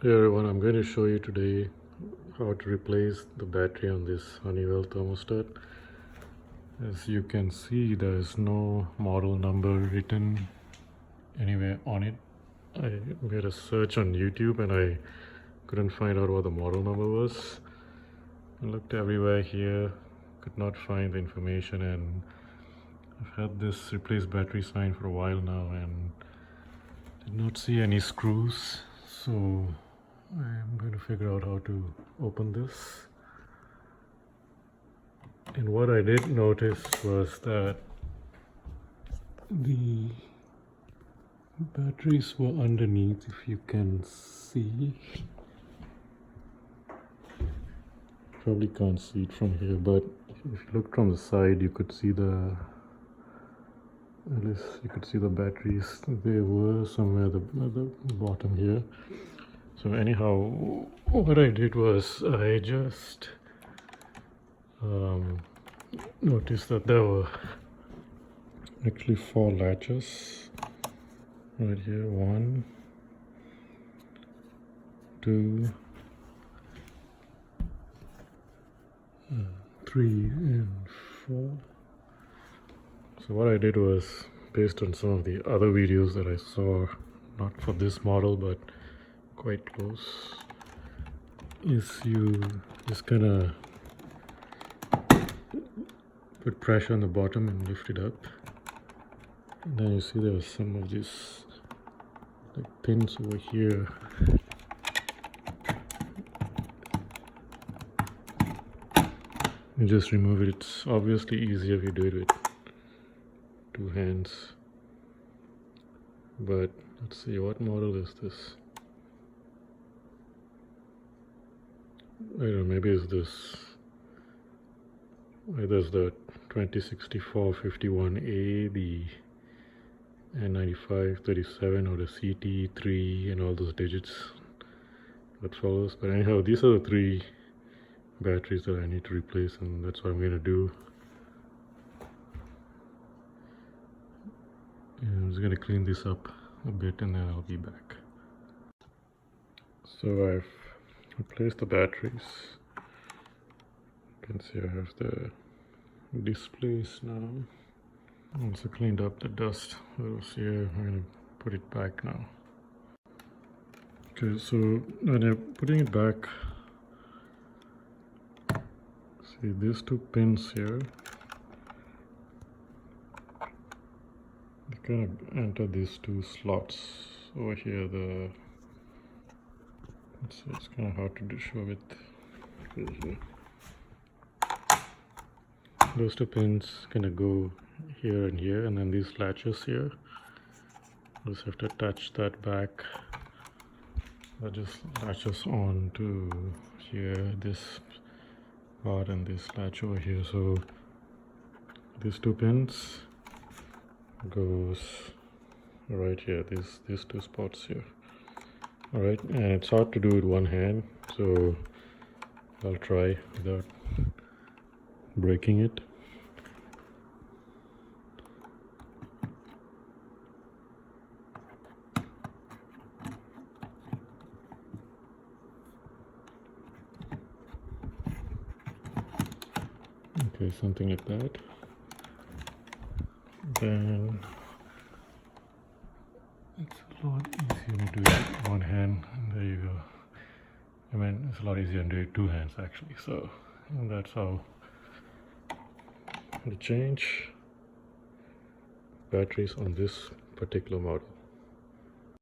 Hey everyone, I'm going to show you today how to replace the battery on this Honeywell thermostat. As you can see, there is no model number written anywhere on it. I made a search on YouTube and I couldn't find out what the model number was. I looked everywhere here, could not find the information, and I've had this replace battery sign for a while now and did not see any screws. So I'm going to figure out how to open this. And what I did notice was that the batteries were underneath, if you can see. Probably can't see it from here, but if you look from the side, you could see at least you could see the batteries. They were somewhere at the bottom here. So anyhow, what I did was I just noticed that there were actually 4 latches right here. 1, 2, 3 and 4. So what I did was, based on some of the other videos that I saw, not for this model but quite close, is you just kind of put pressure on the bottom and lift it up, and then you see there was some of these like pins over here. You just remove it. It's obviously easier if you do it with 2 hands, but let's see, what model is this? I don't know, maybe it's this, either it's the 2064 51A, the N9537, or the CT3 and all those digits that follows. But anyhow, these are the 3 batteries that I need to replace, and that's what I'm going to do. And I'm just going to clean this up a bit and then I'll be back. So I've replaced the batteries. You can see I have the displays now. Also cleaned up the dust that was here. I'm going to put it back now. Okay, so when you're putting it back, see these 2 pins here, they kind of enter these 2 slots over here. It's kind of hard to show it. Those 2 pins kind of go here and here, and then these latches here, just have to attach that back. That just latches on to here, this part, and this latch over here. So these 2 pins goes right here, these 2 spots here. Alright, and it's hard to do with one hand, so I'll try without breaking it. Okay, something like that. Then it's a lot easier to do it with one hand. There you go. I mean, it's a lot easier to do it with 2 hands actually. So that's how to change batteries on this particular model.